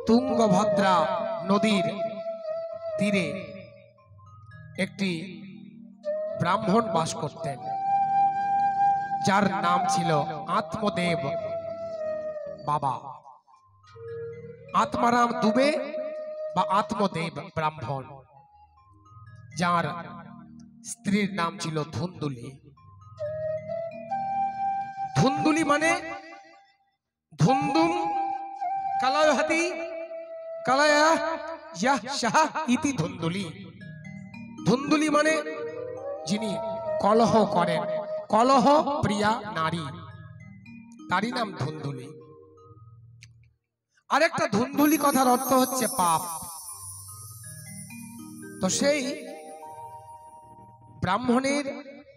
তুঙ্গভদ্রা নদীর তীরে একটি ব্রাহ্মণ বাস করতেন, যার নাম ছিল আত্মদেব বাবা। আত্মারাম দুবে বা আত্মদেব ব্রাহ্মণ, যার স্ত্রীর নাম ছিল ধুন্দুলি। ধুন্দুলি মানে ধুন্দুম কালায়হাতি কালায়া ইয়াহ শাহ ইতি ধুন্দুলি। ধুন্দুলি মানে যিনি কলহ করেন, কলহ প্রিয়া নারী, তারই নাম ধুন্দুলি। আরেকটা ধুন্দুলি কথার অর্থ হচ্ছে পাপ। তো সেই ব্রাহ্মণের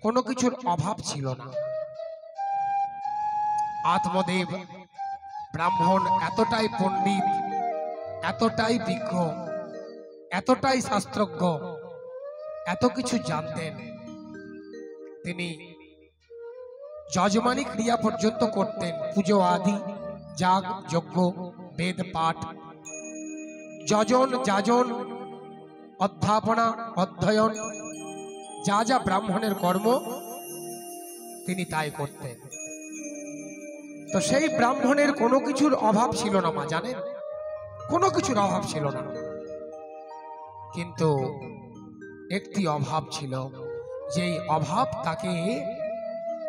কোনো কিছুর অভাব ছিল না। আত্মদেব ব্রাহ্মণ এতটাই পণ্ডিত, এতটাই বিজ্ঞ, এতটাই শাস্ত্রজ্ঞ, এত কিছু জানতেন, তিনি যজমানি ক্রিয়া পর্যন্ত করতেন। পুজো আদি, যাগ যজ্ঞ, বেদ পাঠ, যজন যাজন, অধ্যাপনা অধ্যয়ন, যা যা ব্রাহ্মণের কর্ম তিনি তাই করতেন। তো সেই ব্রাহ্মণের কোনো কিছুর অভাব ছিল না মা, জানেন, কোনো কিছুর অভাব ছিল না। কিন্তু একটি অভাব ছিল, যেই অভাব তাকে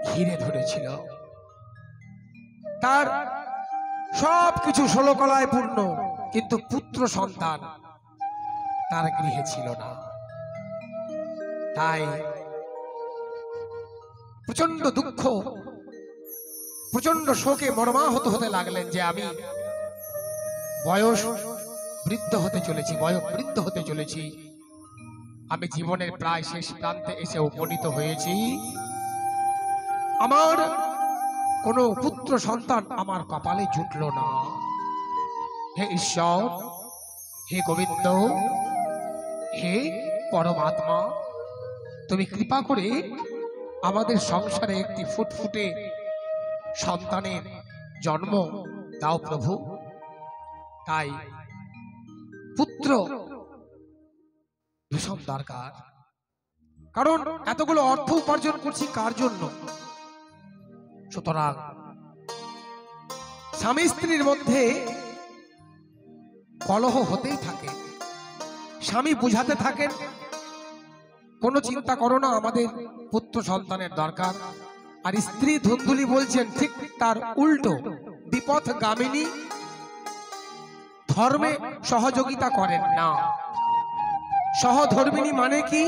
ঘিরে ধরেছিল। তার সব কিছু ষোলকলায় পূর্ণ, কিন্তু পুত্র সন্তান তার গৃহে ছিল না। তাই প্রচন্ড দুঃখ, প্রচন্ড শোকে মর্মাহত হতে লাগলেন যে আমি বয়স বৃদ্ধ হতে চলেছি, বয়োবৃদ্ধ হতে চলেছি, আমি জীবনের প্রায় শেষ প্রান্তে এসে উপনীত হয়েছি, আমার কোনো পুত্র সন্তান আমার কপালে জুটল না। হে ঈশ্বর, হে গোবিন্দ, হে পরমাত্মা, তুমি কৃপা করে আমাদের সংসারে একটি ফুটফুটে সন্তানের জন্ম দাও প্রভু। তাই পুত্র ভীষণ দরকার, কারণ এতগুলো অর্থ উপার্জন করছি কার জন্য? সুতরাং স্বামী স্ত্রীর মধ্যে কলহ হতেই থাকে, স্বামী বুঝাতে থাকেন কোনো চিন্তা করো না, আমাদের পুত্র সন্তানের দরকার। আর স্ত্রী ধুন্দুলি বলছেন ঠিক তার উল্টো, বিপথ গামিনী, ধর্মে সহযোগিতা করেন না। সহধর্মিনী মানে কি?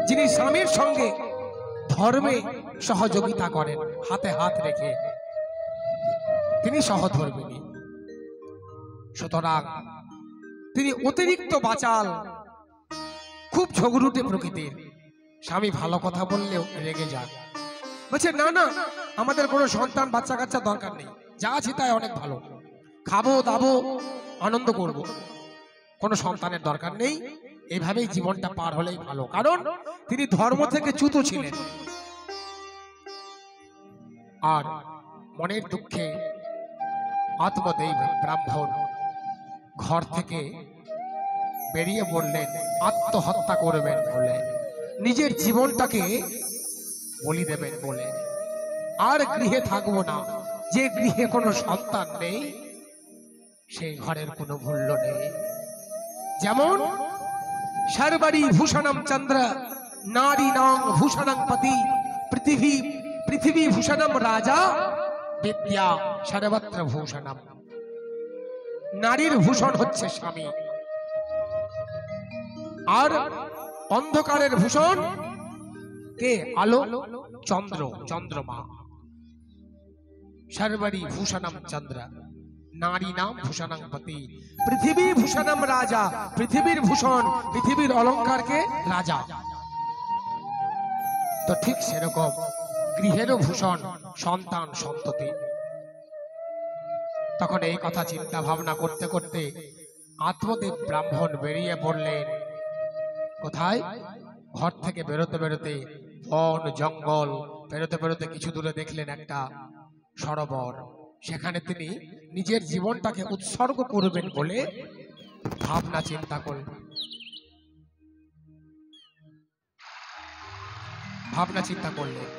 যিনি স্বামীর সঙ্গে ধর্মে সহযোগিতা করেন, হাতে হাত রেখে, তিনি সহধর্মিনী। সুতরাং তিনি অতিরিক্ত বাচাল, খুব ঝগড়ুটে প্রকৃতির। স্বামী ভালো কথা বললেও রেগে যান, বলছে না না, আমাদের কোনো সন্তান বাচ্চা কাচ্চা দরকার নেই, যা আছে তাই অনেক ভালো, খাবো দাবো আনন্দ করব, কোনো সন্তানের দরকার নেই, এইভাবেই জীবনটা পার হলেই ভালো। কারণ তিনি ধর্ম থেকে চ্যুত ছিলেন। আর মনের দুঃখে আত্মদেব ব্রাহ্মণ ঘর থেকে বেরিয়ে বললেন, আত্মহত্যা করবেন বলে, নিজের জীবনটাকে বলি দেবেন বলে, আর গৃহে থাকবো না। যে গৃহে কোনো সন্তান নেই, সেই ঘরের কোনো মূল্য নেই। যেমন সর্বারি ভূষণম চন্দ্র, নারী নাং ভূষণং পতি, পৃথিবী ভূষণম রাজা, বিদ্যা সর্বত্র ভূষণম। নারীর ভূষণ হচ্ছে স্বামী, আর অন্ধকারের ভূষণ কে? আলো, চন্দ্র, চন্দ্রমা। সর্বারি ভূষণম চন্দ্র, নারী নাম ভূষণং পতি, পৃথিবী ভূষণম রাজা। পৃথিবীর ভূষণ, পৃথিবীর অলঙ্কারকে রাজা। তো ঠিক সেরকম গৃহেরও ভূষণ সন্তান সন্ততি। তখন এই কথা চিন্তা ভাবনা করতে করতে আত্মদেব ব্রাহ্মণ বেরিয়ে পড়লেন। কোথায়? ঘর থেকে বেরোতে বেরোতে বন জঙ্গল পেরোতে পেরোতে কিছু দূরে দেখলেন একটা সরোবর। সেখানে তিনি নিজের জীবনটাকে উৎসর্গ করবেন বলে ভাবনা চিন্তা করলেন।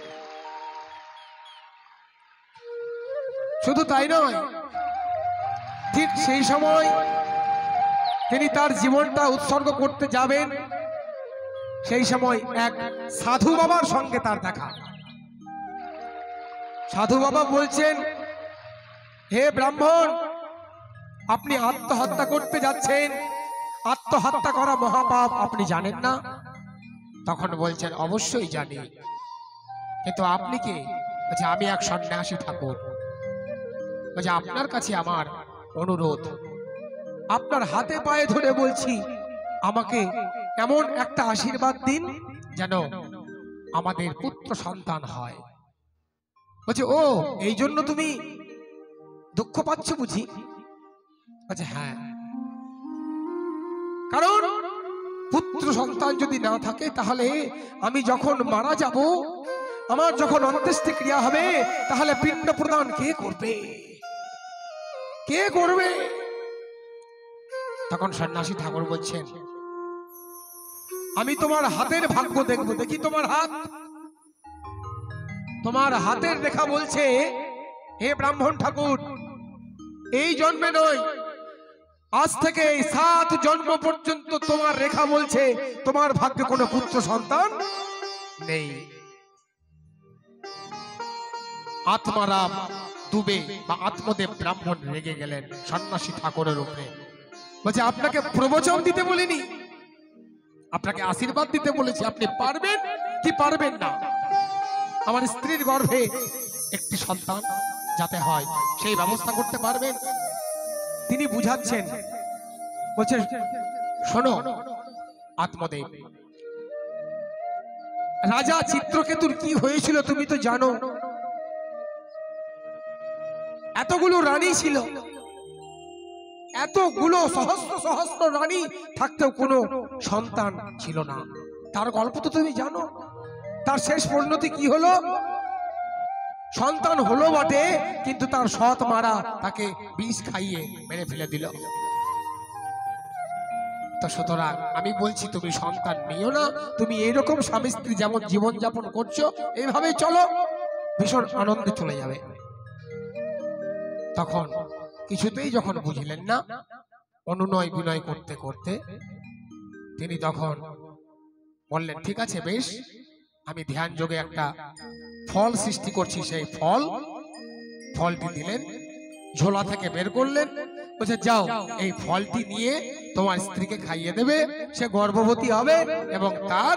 শুধু তাই নয়, ঠিক সেই সময় তিনি তার জীবনটা উৎসর্গ করতে যাবেন, সেই সময় এক সাধু বাবার সঙ্গে তার দেখা। সাধু বাবা বলছেন, হে ব্রাহ্মণ, আপনি আত্মহত্যা করতে যাচ্ছেন, আত্মহত্যা করা মহাপাপ, আপনি জানেন না? তখন বলছেন, অবশ্যই জানি, কিন্তু আপনি কে? বলছে, আমি এক সন্ন্যাসী ঠাকুর। বলছে, আপনার কাছে আমার অনুরোধ, আপনার হাতে পায়ে ধরে বলছি, আমাকে এমন একটা আশীর্বাদ দিন যেন আমাদের পুত্র সন্তান হয়। বলছে, ও এই জন্য তুমি দুঃখ পাচ্ছ বুঝি? বলছে, হ্যাঁ, কারণ পুত্র সন্তান যদি না থাকে তাহলে আমি যখন মারা যাব, আমার যখন অন্ত্যেষ্টি ক্রিয়া হবে, তাহলে পিণ্ড প্রদান কে করবে? তখন সন্ন্যাসী ঠাকুর বলছেন, আমি তোমার হাতের ভাগ্য দেখব। দেখি তোমার হাত। তোমার হাতের রেখা বলছে, হে ব্রাহ্মণ ঠাকুর, এই জন্মে নয়, আজ থেকে 7 জন্ম পর্যন্ত তোমার রেখা বলছে তোমার ভাগ্যে কোনো পুত্র সন্তান নেই। আত্মারাম দুবে বা আত্মদেব ব্রাহ্মণ রেগে গেলেন সন্ন্যাসী ঠাকুরের উপরে। বলছে, আপনাকে প্রবচন দিতে বলিনি, আপনাকে আশীর্বাদ দিতে বলেছি। আপনি পারবেন কি পারবেন না? আমার স্ত্রীর গর্ভে একটি সন্তান যাতে হয় সেই ব্যবস্থা করতে পারবেন? তিনি বুঝাচ্ছেন, বলছে, শোনো আত্মদেব, রাজা চিত্রকেতুর কি হয়েছিল তুমি তো জানো। এতগুলো রানী ছিল, এতগুলো সহস্র সহস্র রানী থাকতেও কোনো সন্তান ছিল না। তার গল্প তো তুমি জানো। তার শেষ পরিণতি কি হলো? সন্তান হলো বটে, কিন্তু তার সৎ মারা তাকে বিষ খাইয়ে মেরে ফেলে দিল। তো সুতরাং আমি বলছি, তুমি সন্তান নিও না, তুমি এইরকম স্বামী স্ত্রী যেমন জীবন যাপন করছো এইভাবে চলো, ভীষণ আনন্দে চলে যাবে। তখন কিছুতেই যখন বুঝলেন না, অনুনয় বিনয় করতে করতে তিনি তখন বললেন, ঠিক আছে, বেশ, আমি ধ্যান যোগে একটা ফল সৃষ্টি করছি। সেই ফলটি দিলেন, ঝোলা থেকে বের করলেন। বলছে, যাও, এই ফলটি নিয়ে তোমার স্ত্রীকে খাইয়ে দেবে, সে গর্ভবতী হবে এবং তার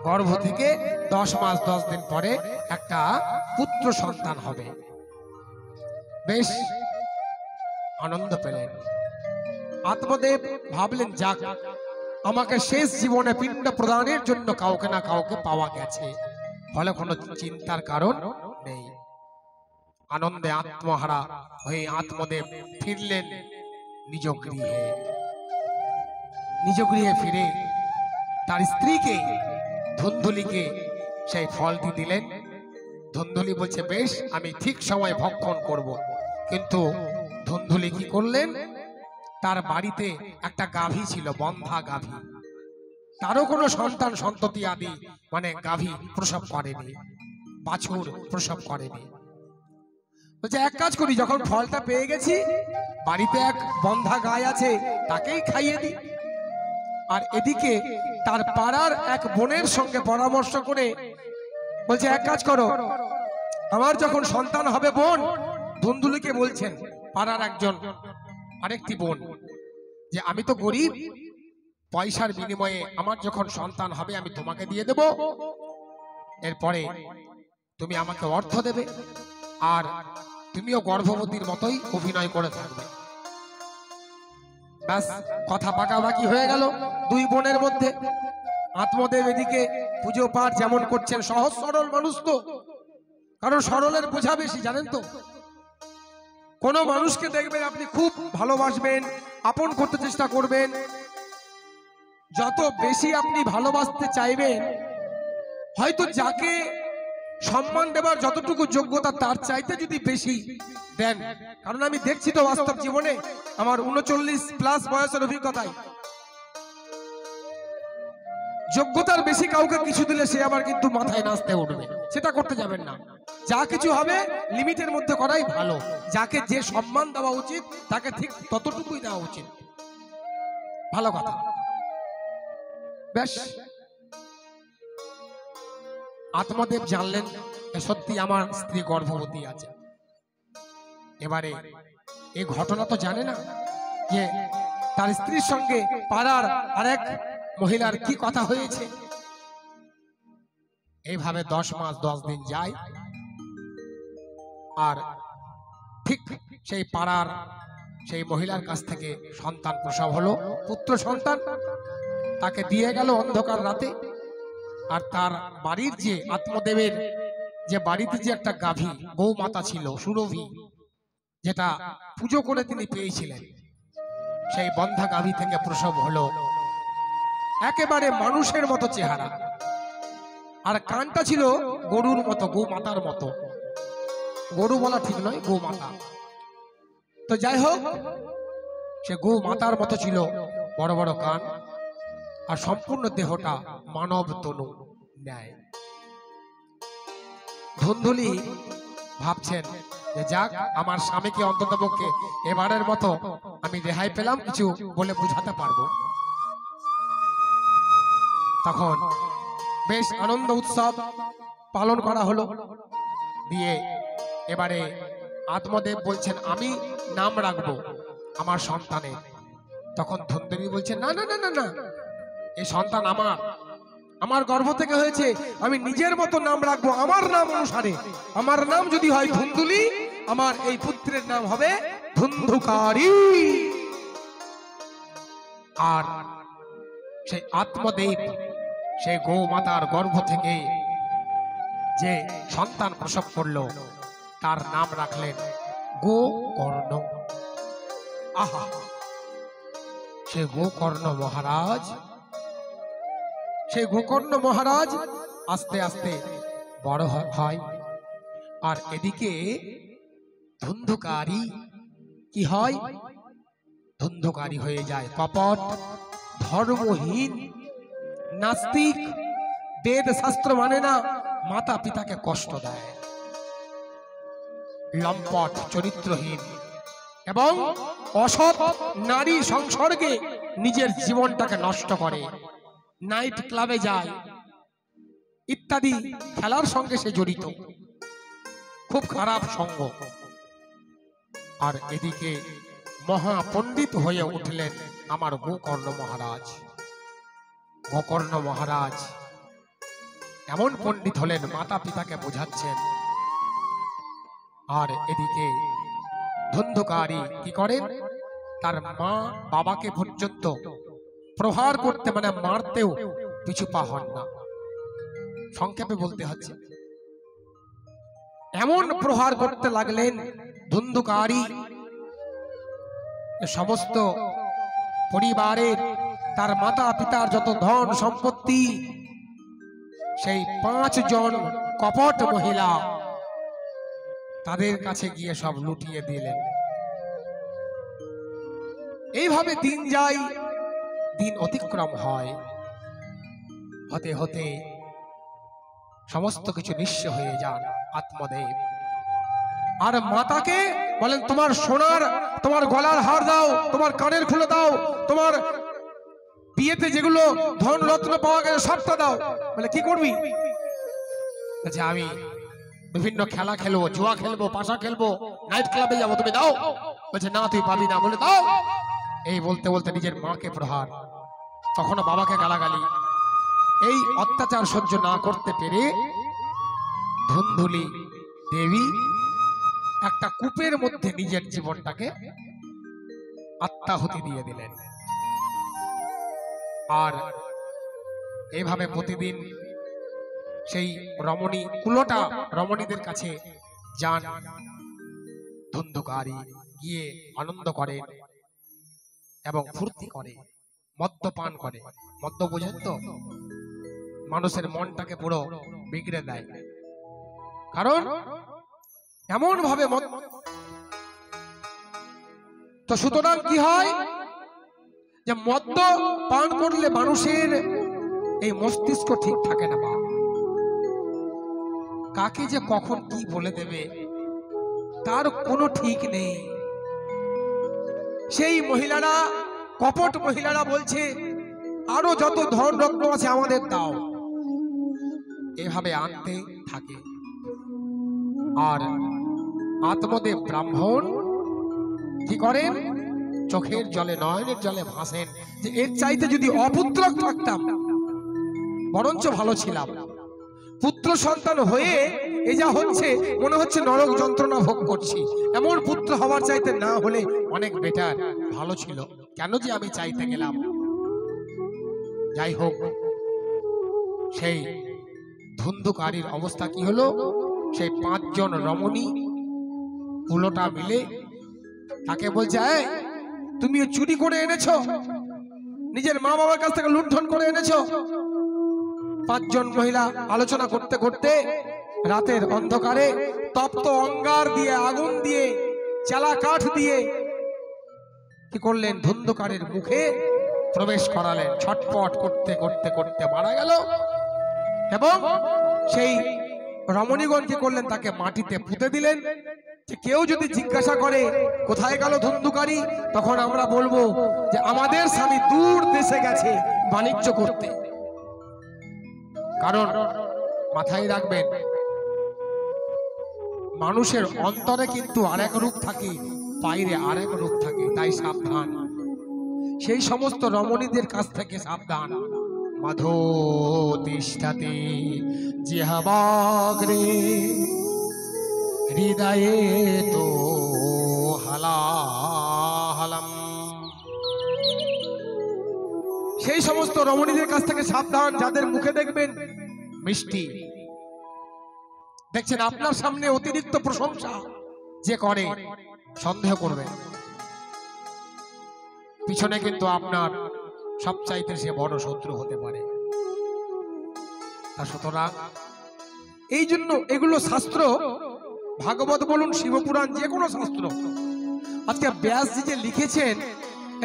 গর্ভ থেকে 10 মাস 10 দিন পরে একটা পুত্র সন্তান হবে। বেশ আনন্দ পেলেন। আত্মদেব ভাবলেন, যাক, আমাকে শেষ জীবনে পিণ্ড প্রদানের জন্য কাউকে না কাউকে পাওয়া গেছে, ফলে কোনো চিন্তার কারণ নেই। আনন্দে আত্মহারা হয়ে আত্মদেব ফিরলেন নিজ গৃহে। নিজ গৃহে ফিরে তার স্ত্রীকে ধুন্ধুলিকে সেই ফলটি দিলেন। ধুন্ধুলি বলছে, বেশ, আমি ঠিক সময় ভক্ষণ করব। কিন্তু ধুন্ধুলি কি করলেন? তার বাড়িতে একটা গাভী ছিল, বন্ধা গাভী। তারও কোনো সন্তান সন্ততি আদি মানে গাভী প্রসব করেনি, বাছুর প্রসব করেনি। বলছে, এক কাজ করি, যখন ফলটা পেয়ে গেছি, বাড়িতে এক বন্ধা গাই আছে, তাকেই খাইয়ে দিই। আর এদিকে তার পাড়ার এক বোনের সঙ্গে পরামর্শ করে বলছে, এক কাজ করো, আমার যখন সন্তান হবে, বোন ধুন্ধুলিকে বলছেন, পাড়ার একজন আরেকটি বোন, যে আমি তো গরিব, পয়সার বিনিময়ে আমার যখন সন্তান হবে আমি তোমাকে দিয়ে দেব, এরপরে তুমি আমাকে অর্থ দেবে, আর তুমিও গর্ভবতীর মতোই অভিনয় করে থাকবে। ব্যাস, কথা পাকাপাকি হয়ে গেল দুই বোনের মধ্যে। আত্মদেব এদিকে পুজো পাঠ যেমন করছেন, সহজ সরল মানুষ তো, কারণ সরলের বোঝা বেশি, জানেন তো। কোনো মানুষকে দেখবেন আপনি খুব ভালোবাসবেন, আপন করতে চেষ্টা করবেন, যত বেশি আপনি ভালোবাসতে চাইবেন, হয়তো যাকে সম্মান দেবার যতটুকু যোগ্যতা তার চাইতে যদি বেশি দেন, কারণ আমি দেখছি তো বাস্তব জীবনে আমার 39+ বয়সের অভিজ্ঞতায়, যোগ্যতার বেশি কাউকে কিছু দিলে সে আবার কিন্তু মাথায় নাচতে উঠবে, সেটা করতে যাবেন না। যা কিছু হবে লিমিটের মধ্যে করাই ভালো। যাকে যে সম্মান দেওয়া উচিত তাকে ঠিক ততটুকুই দেওয়া উচিত। ভালো কথা। বেশ, আত্মদেব জানলেন সত্যি আমার স্ত্রী গর্ভবতী আছে। এবারে এই ঘটনা তো জানে না যে তার স্ত্রীর সঙ্গে পাড়ার আরেক মহিলার কি কথা হয়েছে। এইভাবে 10 মাস 10 দিন যায়, আর ঠিক সেই পাড়ার সেই মহিলার কাছ থেকে সন্তান প্রসব হলো, পুত্র সন্তান। তাকে দিয়ে গেল অন্ধকার রাতে। আর তার বাড়ির যে আত্মদেবের যে বাড়িতে যে একটা গাভী গৌমাতা ছিল সুরভি, যেটা পুজো করে তিনি পেয়েছিলেন, সেই বন্ধা গাভী থেকে প্রসব হলো একেবারে মানুষের মতো চেহারা, আর কানটা ছিল গরুর মতো, গৌমাতার মতো। গরু বলা ঠিক নয়, গৌমাতা। তো যাই হোক, সে গৌমাতার মতো ছিল, বড় বড় কান, আর সম্পূর্ণ দেহটা মানব তনু ন্যায়। ধুন্ধুলি ভাবছেন যে যাক, আমার স্বামীকে অন্ততপক্ষে এবারের মতো আমি রেহাই পেলাম, কিছু বলে বুঝাতে পারবো। তখন বেশ আনন্দ উৎসব পালন করা হলো। দিয়ে এবারে আত্মদেব বলছেন আমি নাম রাখবো আমার সন্তানের। তখন ধুন্ধুলি বলছেন না না না না না, এই সন্তান আমার গর্ভ থেকে হয়েছে, আমি নিজের মতো নাম রাখবো আমার নাম অনুসারে। আমার নাম যদি হয় ধুন্ধুলি, আমার এই পুত্রের নাম হবে ধুন্ধুকারী। আর সেই আত্মদেব সেই গৌমাতার গর্ভ থেকে যে সন্তান প্রসব করলো তার নাম রাখলেন গোকর্ণ। আহা, সে গোকর্ণ মহারাজ, সেই গোকর্ণ মহারাজ আস্তে আস্তে বড় হয়। আর এদিকে ধুন্ধুকারী কি হয়? ধুন্ধুকারী হয়ে যায় কপট, ধর্মহীন, নাস্তিক, বেদ শাস্ত্র মানে না, মাতা পিতাকে কষ্ট দেয়, লম্পট, চরিত্রহীন এবং অসৎ নারী সংসর্গে নিজের জীবনটাকে নষ্ট করে, নাইট ক্লাবে যায় ইত্যাদি খেলার সঙ্গে সে জড়িত, খুব খারাপ সঙ্গ। আর এদিকে মহাপণ্ডিত হয়ে উঠলেন আমার গোকর্ণ মহারাজ। গোকর্ণ মহারাজ এমন পণ্ডিত হলেন, মাতা পিতাকে বোঝাচ্ছেন। আর এদিকে ধুন্ধুকারী কি করেন? তার মা বাবাকে পর্যন্ত প্রহার করতে, মানে মারতেও পিছু পা হন না। সংক্ষেপে বলতে হচ্ছে, এমন প্রহার করতে লাগলেন ধুন্ধুকারী, সমস্ত পরিবারের, তার মাতা পিতার যত ধন সম্পত্তি, সেই 5 জন কপট মহিলা তাদের কাছে গিয়ে সব লুটিয়ে দিলেন। এইভাবে দিন যায়, দিন অতিক্রম হয়, হতে হতে সমস্ত কিছু নিঃস্ব হয়ে যান আত্মদেব। আর মাতাকে বলেন তোমার সোনার, তোমার গলার হার দাও, তোমার কানের খুলে দাও, তোমার বিয়েতে যেগুলো ধন রত্ন পাওয়া গেছে সবটা দাও। বলে কি করবি? বলছে আমি বিভিন্ন খেলা খেলবো, জুয়া খেলবো, পাশা খেলবো, নাইট ক্লাবে যাবো, তুমি দাও। বলছে না তুই পাবি না। বলে দাও। এই বলতে বলতে নিজের মাকে প্রহার, কখনো বাবাকে গালাগালি, এই অত্যাচার সহ্য না করতে পেরে ধুন্ধুলি দেবী একটা কূপের মধ্যে নিজের জীবনটাকে আত্মাহুতি দিয়ে দিলেন। আর এইভাবে প্রতিদিন সেই রমণী কুলোটা রমণীদের কাছে যান ধুন্ধুকারী, গিয়ে আনন্দ করে এবং ফুর্তি করে, মদ্যপান করে। মদ্য বোঝেন তো, মানুষের মনটাকে পুরো বিগড়ে দেয়। কারণ এমন ভাবে তো সুতরাং কি হয় যে মদ্য পান করলে মানুষের এই মস্তিষ্ক ঠিক থাকে না। কাকে যে কখন কি বলে দেবে তার কোনো ঠিক নেই। সেই মহিলারা, কপট মহিলারা বলছে আরো যত ধন রত্ন আছে আমাদের দাও, এভাবে আনতে থাকে। আর আত্মদেব ব্রাহ্মণ কি করেন, চোখের জলে নয়নের জলে ভাসেন যে এর চাইতে যদি অপুত্রক থাকতাম বরঞ্চ ভালো ছিলাম। পুত্র সন্তান হয়ে এ যা হচ্ছে মনে হচ্ছে নরক যন্ত্রণা ভোগ করছি, এমন পুত্র হওয়ার চাইতে না হলে অনেক বেটার, ভালো ছিল, কেন যে আমি চাইতে গেলাম। যাই হোক, সেই ধুন্ধুকারীর অবস্থা কি হলো, সেই 5 জন রমণী উলোটা মিলে তাকে বলছে, তুমি চুরি করে এনেছো, নিজের মা বাবার কাছ থেকে লুণ্ঠন করে এনেছো। 5 জন মহিলা আলোচনা করতে করতে রাতের অন্ধকারে তপ্ত অঙ্গার দিয়ে, আগুন দিয়ে, চালা কাঠ দিয়ে কি করলেন, ধুন্ধুকারীর মুখে প্রবেশ করালেন। ছটপট করতে করতে করতে মারা গেল। এবং সেই রমণীগণ কি করলেন, তাকে মাটিতে পুঁতে দিলেন। যে কেউ যদি জিজ্ঞাসা করে কোথায় গেল ধুন্ধুকারী, তখন আমরা বলবো যে আমাদের স্বামী দূর দেশে গেছে বাণিজ্য করতে। কারণ মাথায় রাখবেন, মানুষের অন্তরে কিন্তু আরেক রূপ থাকে, বাইরে আরেক রূপ থাকে, তাই সাবধান। সেই সমস্ত রমণীদের কাছ থেকে সাবধান। মাধো তিষ্ঠাতে জিহ্বাগ্রে হৃদয়ে তো হালাহালাম। সেই সমস্ত রমণীদের কাছ থেকে সাবধান যাদের মুখে দেখবেন মিষ্টি। দেখছেন আপনার সামনে অতিরিক্ত প্রশংসা যে করে, সন্দেহ করবেন পিছনে কিন্তু আপনার সবচাইতে সে বড় শত্রু হতে পারে। তা সুতরাং এই জন্য এগুলো শাস্ত্র, ভাগবত বলুন, শিবপুরাণ, যে কোনো শাস্ত্র, আজকে ব্যাসজি যে লিখেছেন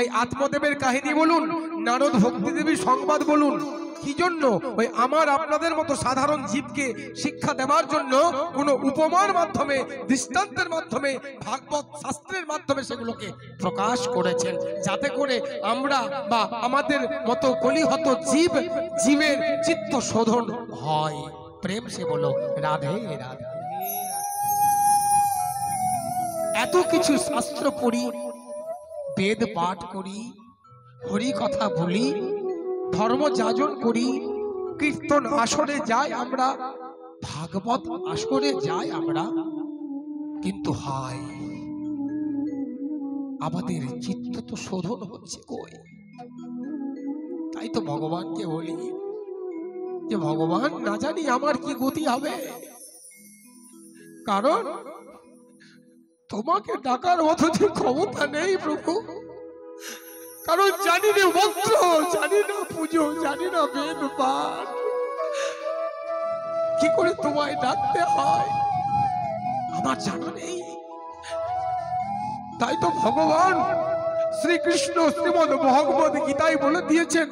এই আত্মদেবের কাহিনী বলুন, নারদ ভক্তিদেবীর সংবাদ বলুন, কি জন্য, ওই আমার আপনাদের মতো সাধারণ জীবকে শিক্ষা দেওয়ার জন্য কোনো উপমার মাধ্যমে, দৃষ্টান্তের মাধ্যমে, ভাগবত শাস্ত্রের মাধ্যমে সেগুলোকে প্রকাশ করেছেন, যাতে করে আমরা বা আমাদের মতো কলিহত জীবের চিত্ত শোধন হয়। প্রেম সে বলো রাধে রাধে। এত কিছু শাস্ত্র পড়ি, বেদ পাঠ করি, হরি কথা বলি, ধর্ম যাজন করি, কীর্তন আসরে যাই আমরা, ভাগবত আসরে যাই আমরা, কিন্তু হায় আমাদের চিত্ত তো শোধন হচ্ছে কই। তাই তো ভগবানকে বলি যে ভগবান, না জানি আমার কি গতি হবে, কারণ তোমাকে ডাকার মতো যে ক্ষমতা নেই প্রভু। কারণ জানি না মন্ত্র, জানি না পুজো, জানি না বেদ পাঠ, কি করে তোমায় ডাকতে হয় আমার জানা নেই। তাই তো ভগবান শ্রীকৃষ্ণ শ্রীমদ্ ভগবত গীতায় বলে দিয়েছেন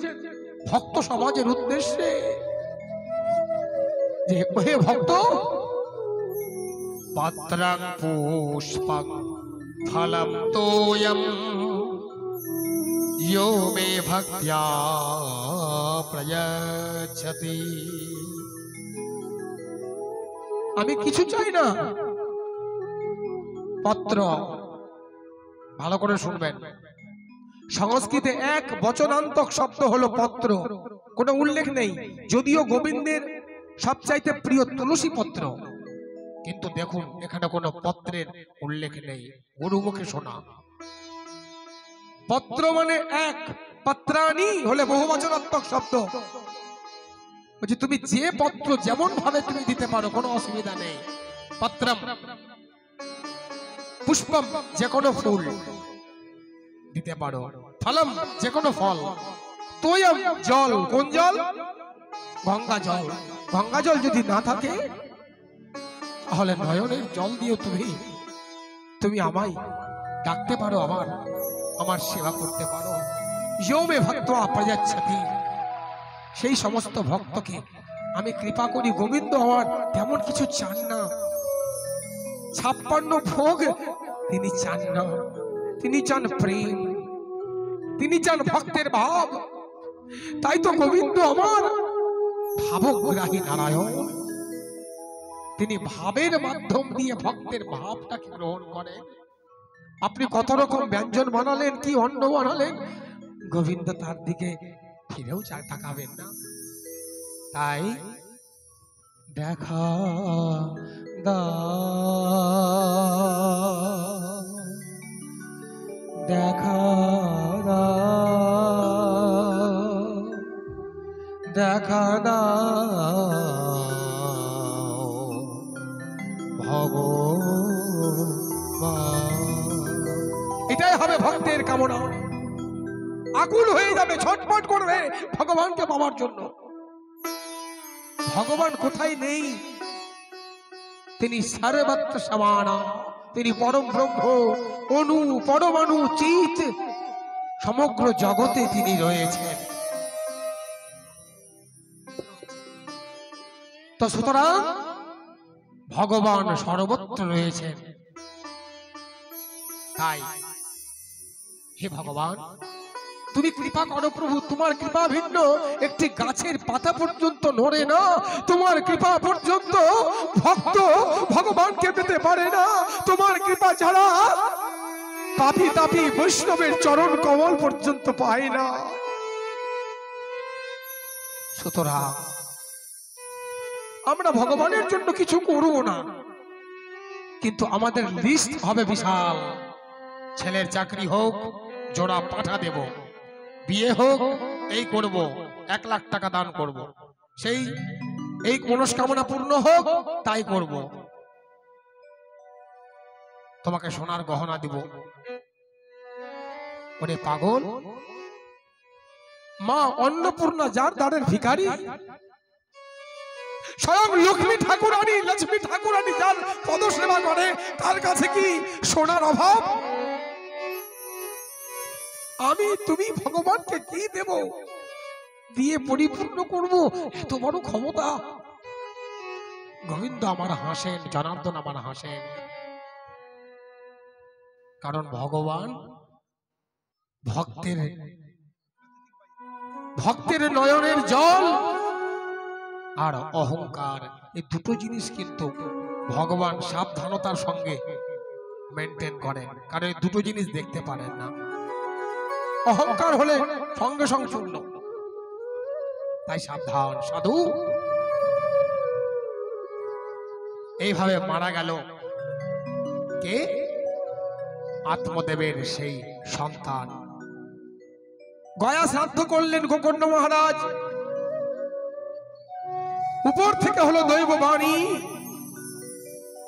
ভক্ত সমাজের উদ্দেশ্যে যে হে ভক্ত, পাত্রাং পুষ্পং ফলম তোয়ম यो मे भक्त्या प्रयच्छति। আমি কিছু চাই না, পত্র। ভালো করে শুনবেন, সংস্কৃতে এক বচনান্তক শব্দ হলো পত্র, কোনো উল্লেখ নেই। যদিও গোবিন্দের সবচাইতে প্রিয় তুলসী পত্র, কিন্তু দেখুন এখানে কোনো পত্রের উল্লেখ নেই, গুরুমুখে শোনা। পত্র মানে এক, পত্রাণি হলে বহুবচনাত্মক শব্দ। বলছি তুমি যে পত্র যেমন ভাবে তুমি দিতে পারো, কোনো অসুবিধা নেই। পত্রম, পুষ্পম যে কোনো ফুল দিতে পারো, ফলম যে কোনো ফল, তোয়ম জল, কোন জল, গঙ্গা জল। গঙ্গা জল যদি না থাকে তাহলে নয়নের জল দিয়ে তুমি আমায় ডাকতে পারো, আমার সেবা করতে পারো। যৌমে ভক্ত প্রজাচ্ছতি, সেই সমস্ত ভক্তকে আমি কৃপা করি। গোবিন্দ আমার তেমন কিছু চান না, 56 ভোগ তিনি চান না, তিনি চান প্রেম, তিনি চান ভক্তের ভাব। তাই তো গোবিন্দ আমার ভাবগ্রাহী নারায়ণ, তিনি ভাবের মাধ্যম দিয়ে ভক্তের ভাবটাকে গ্রহণ করেন। আপনি কত রকম ব্যঞ্জন বানালেন, কি অন্ন বানালেন, গোবিন্দ তার দিকে ফিরেও তাকাবেন না। তাই দেখা দেখা দেখা এটাই হবে ভক্তের কামনা। আকুল হয়ে যাবে, ছটফট করবে ভগবানকে পাওয়ার জন্য। ভগবান কোথায় নেই? তিনি সর্বত্র সমানা, তিনি পরম ব্রহ্ম, অনু পরমাণু চিত, সমগ্র জগতে তিনি রয়েছেন। তো সুতরাং ভগবান সর্বত্র রয়েছেন। তাই হে ভগবান, তুমি কৃপা করো প্রভু। তোমার কৃপা ভিন্ন একটি গাছের পাতা পর্যন্ত নড়ে না, তোমার কৃপা পর্যন্ত ভক্ত ভগবানকে পেতে পারে না। তোমার কৃপা ছাড়া পাপী তাপী বৈষ্ণবের চরণ কমল পর্যন্ত পায় না। সুতরাং আমরা ভগবানের জন্য কিছু করব না, কিন্তু আমাদের লিস্ট হবে বিশাল। ছেলের চাকরি হোক, জোড়া পাঠা দেব, বিয়ে হোক এই করব, 1 লাখ টাকা দান করব, এই মনস্কামনা পূর্ণ হোক তাই করব, তোমাকে সোনার গহনা দিব। ওরে পাগল, মা অন্নপূর্ণা যার দ্বারের ভিখারি, স্বয়ং লক্ষ্মী ঠাকুরানী, লক্ষ্মী ঠাকুরানী যার পদ সেবা করে, তার কাছে কি সোনার অভাব? আমি তুমি ভগবানকে কি দেব, দিয়ে পরিপূর্ণ করব? এত বড় ক্ষমতা? গোবিন্দ আমার হাসেন, জনার্দন আমার হাসেন, কারণ ভগবান ভক্তের নয়নের জল আর অহংকার, এই দুটো জিনিস কিন্তু ভগবান সাবধানতার সঙ্গে মেনটেন করেন, কারণ এই দুটো জিনিস দেখতে পারেন না। অহংকার হলে সঙ্গে সঙ্গে চূর্ণ। তাই সাবধান সাধু। এইভাবে মারা গেল কে? আত্মদেবের সেই সন্তান। গয়া শ্রাদ্ধ করলেন গোকর্ণ মহারাজ। উপর থেকে হলো দৈব বাণী।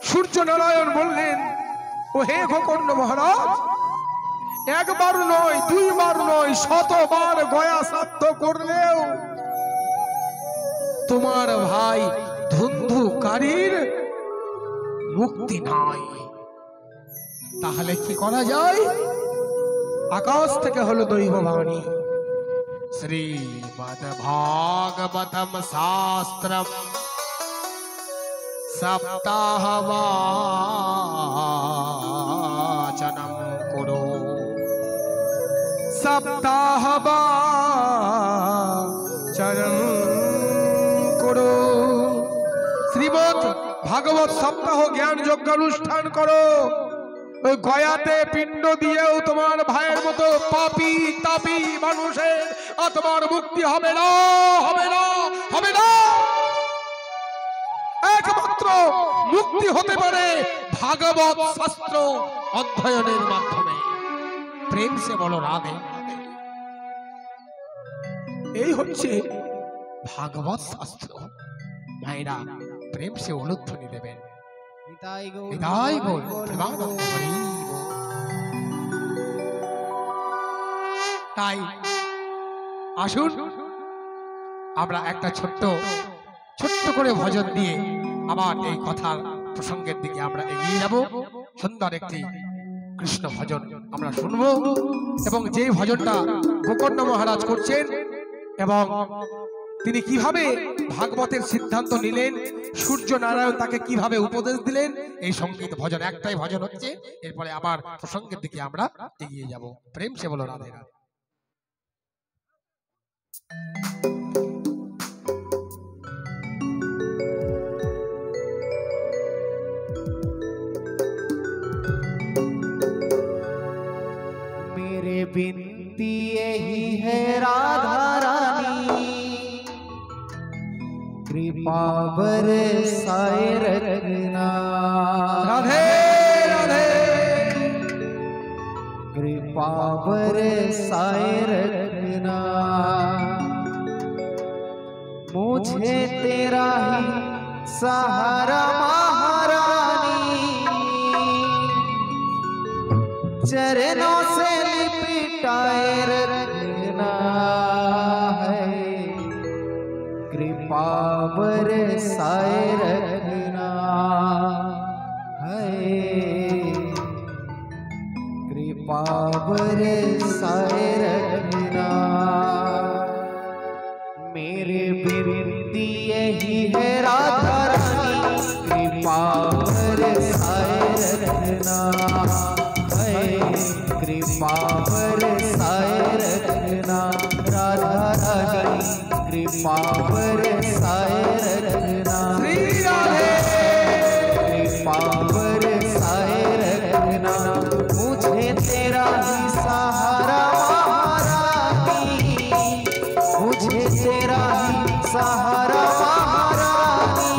সূর্য নারায়ণ বললেন, ও হে গোকর্ণ মহারাজ, 1 বার নয়, 2 বার নয়, 100 বার গয়া শ্রাদ্ধ করলেও তোমার ভাই ধুন্ধুকারীর মুক্তি নাই। তাহলে কি করা যায়? আকাশ থেকে হলো দৈব বাণী। শ্রীমদ্ ভাগবতম শাস্ত্রম সপ্তাহবাচনম কুরু, সপ্তাহবাচনম কুরু। শ্রীমদ্ ভাগবত সপ্তাহ জ্ঞান যজ্ঞ অনুষ্ঠান করো। ওই গয়াতে পিণ্ড দিয়েও তোমার ভাইয়ের মতো পাপী তাপী মানুষের আত্মার মুক্তি হবে না, হবে না, হবে না। একমাত্র মুক্তি হতে পারে ভাগবত শাস্ত্র অধ্যয়নের মাধ্যমে। প্রেম সে বলো রাধে। এই হচ্ছে ভাগবত শাস্ত্র। ভাইরা প্রেম সে অনুধ্বনি দেবেন। তাই আসুন আমরা একটা ছোট্ট করে ভজন দিয়ে আবার এই কথার প্রসঙ্গের দিকে আমরা এগিয়ে যাব। সুন্দর একটি কৃষ্ণ ভজন আমরা শুনবো এবং যে ভজনটা গোকর্ণ মহারাজ করছেন এবং তিনি কিভাবে ভাগবতের সিদ্ধান্ত নিলেন, সূর্য নারায়ণ তাকে কিভাবে উপদেশ দিলেন, এই সংগীত ভজন একটাই ভজন হচ্ছে। এরপরে আবার প্রসঙ্গের দিকে আমরা এগিয়ে যাব। প্রেম সে বলো রাধে রাধে। मेरे बिनती यही है राधा रानी, कृपा बरसाए रखना। राधे राधे। कृपा बरसाए रखना, मुझे तेरा ही सहारा महारानी, चरणों से लिपटाए रखना है, कृपा बरसाए रखना है, कृपा बरसाए रखना। मेरे बिनती यही है राधा रानी, कृपा बरसाए रखना, कृपा बरसाए रखना। राधा रानी कृपा बरसाए रखना, कृपा बरसाए रखना, मुझे तेरा ही सहारा महारानी, मुझे तेरा ही सहारा महारानी,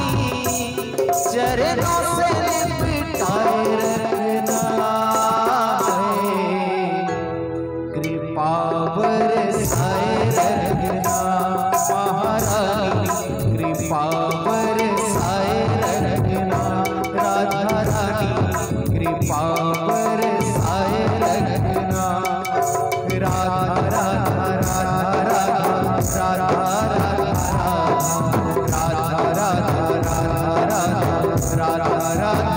चरणों से लिपटाए रखना, कृपा बरसाए रखना महारानी, कृपा बरसाए रखना। राधा रानी कृपा बरसाए रखना। राधा राधा राधा राधा राधा राधा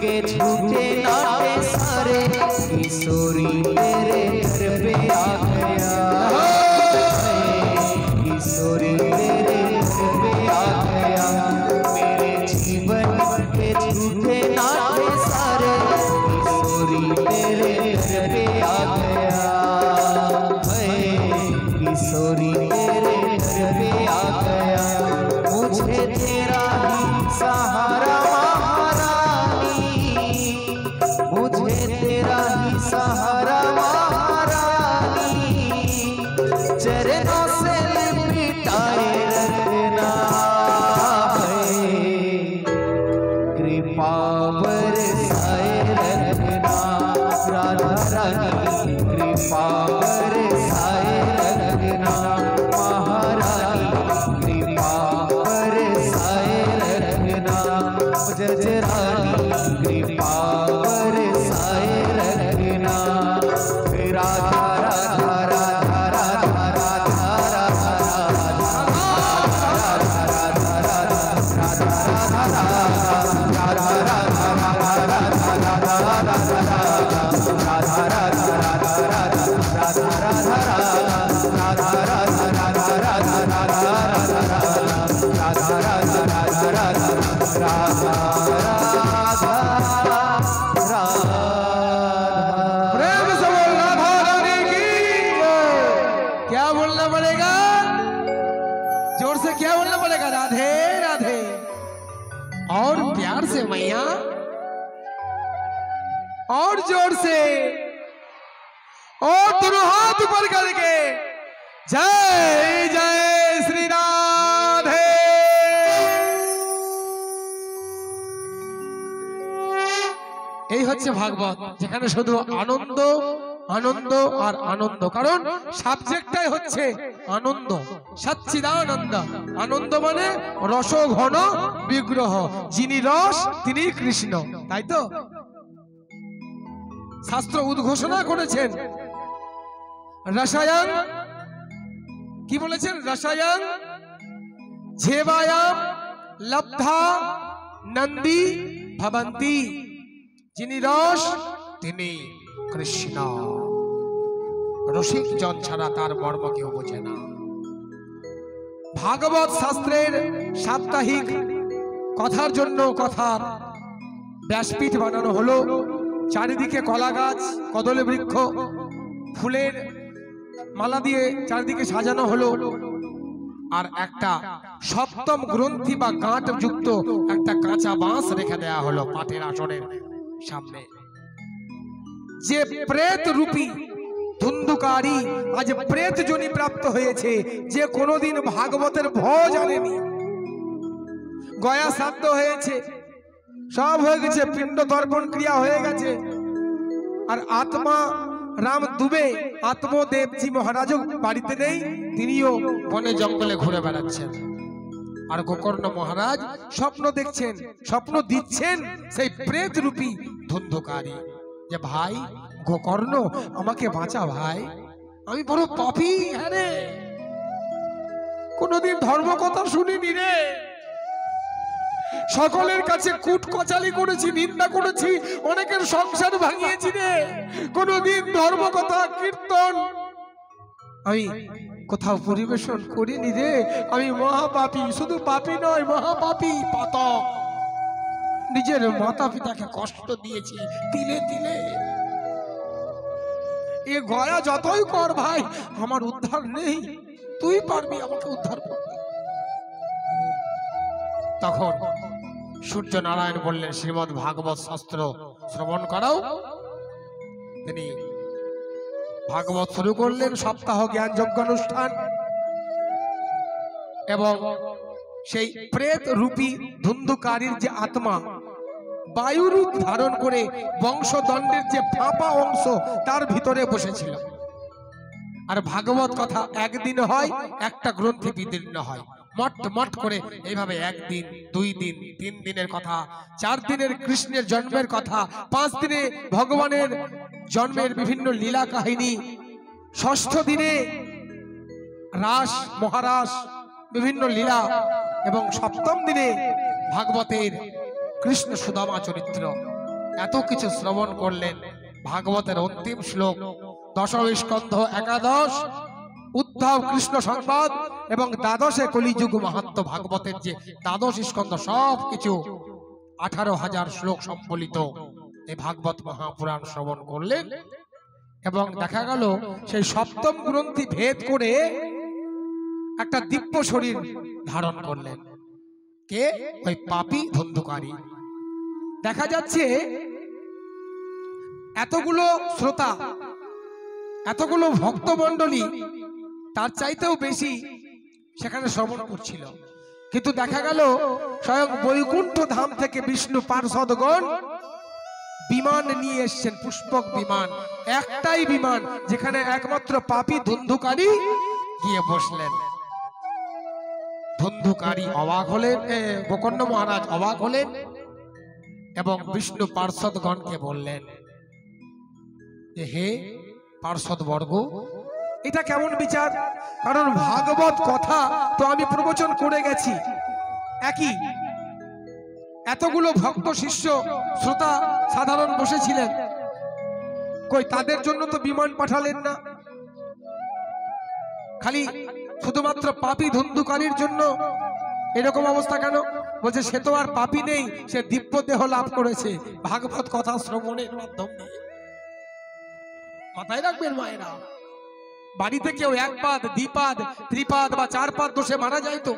के झूठे नाटे सारे, किशोरी तेरे घर पे आ गया, किशोरी तेरे घर पे आ गया। मेरे जीवन के झूठे नाटे सारे, किशोरी तेरे घर पे आ गया, किशोरी तेरे घर पे आ गया, मुझे तेरा ही सहारा मुझे तेरा ही सहारा महारानी, चरणों से लिपटाए रखना है, कृपा बरसाए रखना। राधा रानी कृपा बरसाए रखना महारानी, कृपा बरसाए रखना। जजरानी कृपा बरसाए रखना। राधा राधा राधा राधा राधा राधा राधे राधे और प्यार से मैया और जोर से और दोनों हाथ ऊपर करके जय जय श्री राधे। এই হচ্ছে ভাগবত, যেখানে শুধু আনন্দ আনন্দ আর আনন্দ, কারণ সাবজেক্টটাই হচ্ছে আনন্দ, সচ্চিদানন্দ। আনন্দ মানে রস ঘন বিগ্রহ, যিনি রস তিনি কৃষ্ণ, তাই তো শাস্ত্র উদ্ঘোষণা করেছেন। রসায়ন কি বলেছেন? রসায়ন ঝেবায়াম লব্ধা নন্দী ভবন্তি, যিনি রস তিনি কৃষ্ণ। রসিক জন ছাড়া তার মর্ম কেউ বোঝে না। ভাগবত শাস্ত্রের সাপ্তাহিক কথার জন্য কথার ব্যাসপীঠ বানানো হলো, চারিদিকে কলা গাছ, কদলী বৃক্ষ, ফুলের মালা দিয়ে চারিদিকে সাজানো হলো, আর একটা সপ্তম গ্রন্থি বা গাঁট যুক্ত একটা কাঁচা বাঁশ রেখে দেয়া হলো পাটের আসনের সামনে। যে প্রেত রূপী ধুন্ধুকারী আজ প্রেত জনি প্রাপ্ত হয়েছে, যে কোনোদিন ভাগবতের ভোজ আনেনি, গয়া শ্রাদ্ধ হয়েছে, সব হয়ে গেছে, পিণ্ড তর্পণ ক্রিয়া হয়ে গেছে, আর আত্মা রাম দুবে আত্মদেবজি মহারাজ বাড়িতে নেই, তিনিও বনে জঙ্গলে ঘুরে বেড়াচ্ছেন, আর গোকর্ণ মহারাজ স্বপ্ন দেখছেন, স্বপ্ন দিচ্ছেন সেই প্রেত রূপী ধুন্ধুকারী যে ভাই গোকর্ণ আমাকে বাঁচা ভাই, আমি বড় পাপী, হ্যাঁ রে, কোনদিন ধর্ম কথা শুনিনি রে, সকলের কাছে কুট কচালি করেছি, নিন্দা করেছি, অনেকের সংসার ভাঙিয়েছি রে, কোনদিন ধর্ম কথা কীর্তন আমি কোথাও পরিবেশন করিনি রে, আমি মহাপাপী, শুধু পাপী নয় মহাপাপী, পাতক, নিজের মাতা পিতাকে কষ্ট দিয়েছি তিলে তিলে, এ গয়া যতই কর ভাই আমার উদ্ধার নেই, তুই পারবি আমাকে উদ্ধার করতে। তখন সূর্য নারায়ণ বললেন শ্রীমদ্ ভাগবত শাস্ত্র শ্রবণ করাও। তিনি ভাগবত শুরু করলেন, সপ্তাহ জ্ঞান যজ্ঞানুষ্ঠান, এবং সেই প্রেত রূপী ধুন্ধুকারীর যে আত্মা বায়ুরূপ ধারণ করে বংশদণ্ডের যে ফাঁপা অংশ তার ভিতরে বসেছিল। আর ভাগবত কথা একদিন হয়, একটা গ্রন্থে বিদীর্ণ হয়, মট মট করে এইভাবে একদিন, 2 দিন, 3 দিনের কথা, 4 দিনের কৃষ্ণের জন্মের কথা, 5 দিনে ভগবানের জন্মের বিভিন্ন লীলা কাহিনী, 6ষ্ঠ দিনে রাস মহারাস বিভিন্ন লীলা, এবং 7ম দিনে ভাগবতের কৃষ্ণ সুদামা চরিত্র, এত কিছু শ্রবণ করলেন। ভাগবতের অন্তিম শ্লোক 10ম স্কন্ধ 11 উদ্ধব কৃষ্ণ সংবাদ এবং 12 কলিযুগ মাহাত্ম্য, ভাগবতের যে 12 স্কন্ধ সব কিছু 18,000 শ্লোক সম্বলিত এই ভাগবত মহাপুরাণ শ্রবণ করলেন, এবং দেখা গেল সেই 7ম গ্রন্থি ভেদ করে একটা দিব্য শরীর ধারণ করলেন। কে? ওই পাপী ধুন্ধুকারী। দেখা যাচ্ছে এতগুলো শ্রোতা, এতগুলো ভক্তমণ্ডলী তার চাইতেও বেশি সেখানে শ্রবণ করছিল, কিন্তু দেখা গেল স্বয়ং বৈকুণ্ঠ ধাম থেকে বিষ্ণু পার্ষদগণ বিমান নিয়ে এসছেন, পুষ্পক বিমান, একটাই বিমান যেখানে একমাত্র পাপী ধুন্ধুকারী গিয়ে বসলেন। ধুন্ধুকারী অবাক হলেন, গোকর্ণ মহারাজ অবাক হলেন, এবং বিষ্ণু পার্ষদগণকে বললেন যে হে পার্ষদ বর্গ, এটা কেমন বিচার? কারণ ভাগবত কথা তো আমি প্রবচন করে গেছি, একই এতগুলো ভক্ত শিষ্য শ্রোতা সাধারণ বসেছিলেন, কই তাদের জন্য তো বিমান পাঠালেন না, খালি শুধুমাত্র পাপী ধুন্ধুকারীর জন্য এরকম অবস্থা কেন? বলছে সে তো আর পাপী নেই, সে দিব্য দেহ লাভ করেছে ভাগবত কথা শ্রবণের মাধ্যমে। মাথায় রাখবেন মায়েরা, বাড়িতে কেউ 1 পাদ 2 পাদ 3 পাদ বা 4 পাদ দোষে মারা যায় তো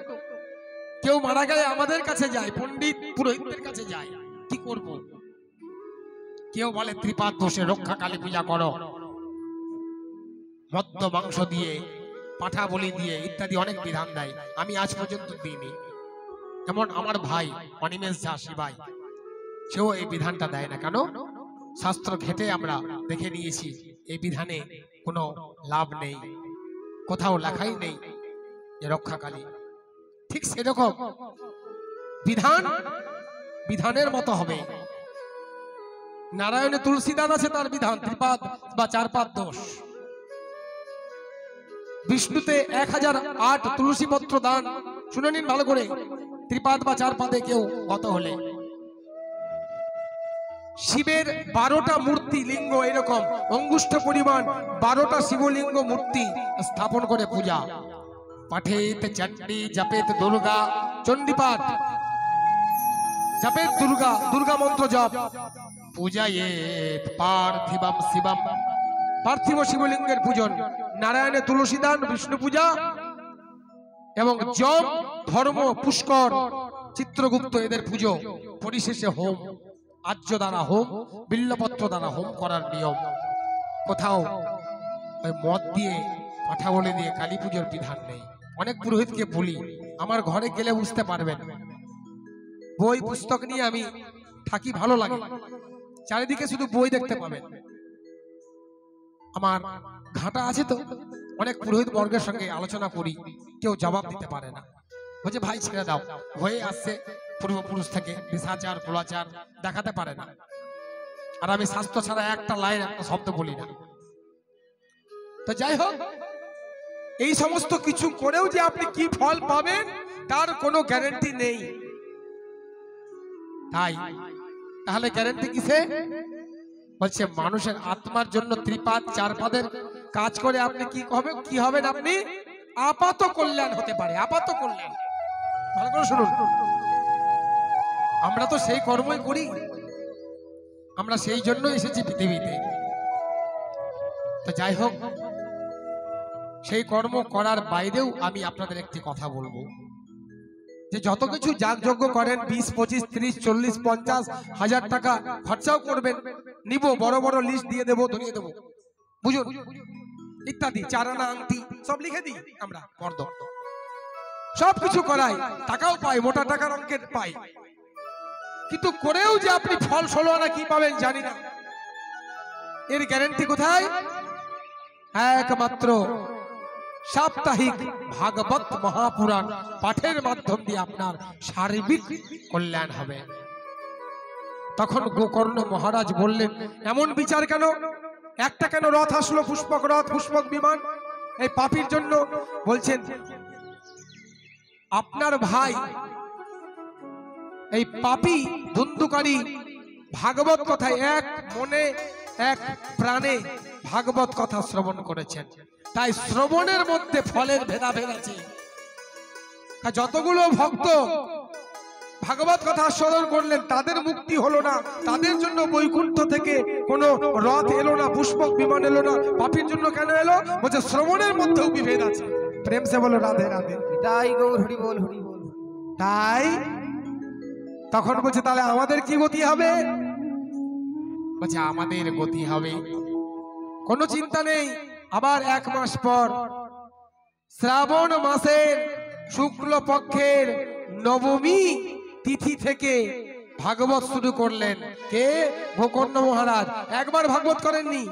কেউ মারা গেলে আমাদের কাছে যায়, পণ্ডিত পুরোহিতদের কাছে যায়। কি করব? কেউ বলে ত্রিপাদ দোষে রক্ষা কালী পূজা করো, মদ্য মাংস দিয়ে, পাঠা বলি দিয়ে ইত্যাদি অনেক বিধান দেয়। আমি আজ পর্যন্ত দিইনি। যেমন আমার ভাই অনিমেষ ঝা শিবাই, সেও এই বিধানটা দেয় না। কেন? শাস্ত্র ঘেটে আমরা দেখে নিয়েছি এই বিধানে কোনো লাভ নেই, কোথাও লেখাই নেই যে রক্ষাকালী। ঠিক সেরকম বিধান বিধানের মতো হবে। নারায়ণে তুলসীদান আছে, তার বিধান ত্রিপাদ বা চারপাদ দোষ। বিষ্ণুতে 1008 তুলসী পত্র দান। শুনে নিন ভালো করে, ত্রিপাদ বা চারপাদে কেউ গত হলে। শিবের 12টা মূর্তি লিঙ্গ, এরকম অঙ্গুষ্ঠ পরিমাণ 12টা শিবলিঙ্গ মূর্তি স্থাপন করে পূজা। পাঠেত চণ্ডী জপেত দুর্গা, চণ্ডীপাঠ জপেত দুর্গা, দুর্গা মন্ত্র জপ। পূজায়েত পার্থিবম শিবম, পার্থিব শিবলিঙ্গের পূজন। নারায়ণে তুলসীদান, বিষ্ণু পূজা এবং যম, ধর্ম, পুষ্কর, চিত্রগুপ্ত এদের পুজো। পরিশেষে হোম, আর্য দ্বারা হোম, বিল্লপত্র দ্বারা হোম করার নিয়ম। কোথাও ওই মদ দিয়ে, পাঠা বলে দিয়ে কালী পুজোর বিধান নেই। অনেক পুরোহিতকে বলি, আমার ঘরে গেলে বুঝতে পারবেন, বই পুস্তক নিয়ে আমি থাকি, ভালো লাগে। চারিদিকে শুধু বই দেখতে পাবেন। আমার ঘাটা আছে তো, অনেক পুরোহিত বর্গের সঙ্গে আলোচনা করি, কেউ জবাব দিতে পারে না। বলছে ভাই ছেড়ে দাও, হয়ে আসছে পূর্বপুরুষ থেকে, বিষাচার কুলাচার দেখাতে পারে না। আর আমি শাস্ত্র ছাড়া একটা লাইন, একটা শব্দ বলি না। তো যাই হোক, এই সমস্ত কিছু করেও যে আপনি কি ফল পাবেন তার কোনো গ্যারান্টি নেই। তাই তাহলে গ্যারান্টি কিসে? বলছে মানুষের আত্মার জন্য ত্রিপাদ চারপাদের কাজ করে আপনি কি হবেন? আপনি আপাত কল্যাণ হতে পারে। আপাত কল্যাণ, ভালো করে শুনুন। আমরা তো সেই কর্মই করি, আমরা সেই জন্য এসেছি পৃথিবীতে। তো যাই হোক, সেই কর্ম করার বাইরেও আমি আপনাদের একটি কথা বলবো, যে যত কিছু যাগযজ্ঞ করেন, 20, 25, 30, 40, 50 হাজার টাকা খরচাও করবেন, নিব, বড় বড় লিস্ট দিয়ে দেবো, ধরিয়ে দেবো, বুঝুন, ইত্যাদি, চারানা আংটি সব লিখে দিই আমরা, পর্দ সব কিছু করাই, টাকাও পাই, মোটা টাকার অঙ্কের পাই। কিন্তু করেও যে আপনি ফল 16 আনা কি পাবেন জানি না। এর গ্যারান্টি কোথায়? একমাত্র সাপ্তাহিক ভাগবত মহাপুরাণ পাঠের মাধ্যম দিয়ে আপনার সার্বিক কল্যাণ হবে। তখন গোকর্ণ মহারাজ বললেন, এমন বিচার কেন? একটা কেন রথ আসলো, পুষ্পক রথ, পুষ্পক বিমান, এই পাপীর জন্য? বলছেন আপনার ভাই এই পাপী ধুন্ধুকারী ভাগবত কথায় এক মনে এক প্রাণে ভাগবত কথা শ্রবণ করেছেন, তাই শ্রবণের মধ্যে ফলের ভেদাভেদ আছে। যতগুলো ভক্ত ভাগবত কথা শ্রবণ করলেন তাদের মুক্তি হলো না, তাদের জন্য বৈকুণ্ঠ থেকে কোনো রথ এলো না, পুষ্পক বিমান এলো না। পাপীর জন্য কেন এলো? বলছে শ্রবণের মধ্যেও বিভেদ আছে। প্রেম সে বলো রাধে রাধে, তাই গৌর হরি বল হরি বল। তাই তখন বলছে তাহলে আমাদের কি গতি হবে? বলছে আমাদের গতি হবে, কোনো চিন্তা নেই। আবার 1 মাস পর শ্রাবণ মাসের শুক্ল পক্ষের নবমী তিথি থেকে ভাগবত শুরু করলেন। কে? গোকর্ণ মহারাজ। একবার ভাগবত করেননি,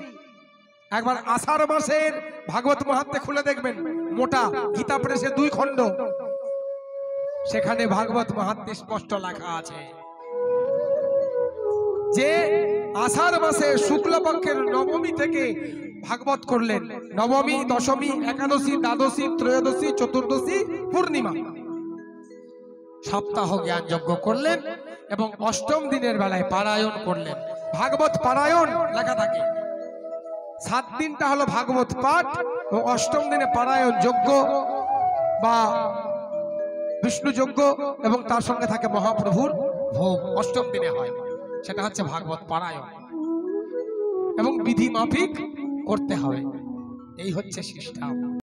একবার আষাঢ় মাসের ভাগবত মাহাত্ম্য খুলে দেখবেন, মোটা গীতা প্রেসে 2 খণ্ড, সেখানে ভাগবত মাহাত্ম্য স্পষ্ট লেখা আছে যে আষাঢ় মাসে শুক্লপক্ষের নবমী থেকে ভাগবত করলেন। নবমী, দশমী, একাদশী, দ্বাদশী, ত্রয়োদশী, চতুর্দশী, পূর্ণিমা সপ্তাহ জ্ঞান যজ্ঞ করলেন এবং অষ্টম দিনের বেলায় পারায়ণ করলেন। ভাগবত পারায়ণ লেখা থাকে। 7 দিনটা হলো ভাগবত পাঠ ও অষ্টম দিনে পারায়ণ যজ্ঞ বা বিষ্ণু যজ্ঞ এবং তার সঙ্গে থাকে মহাপ্রভুর ভোগ। অষ্টম দিনে হয়, সেটা হচ্ছে ভাগবত পারায়ণ এবং বিধি মাফিক করতে হবে। এই হচ্ছে সিস্টেম।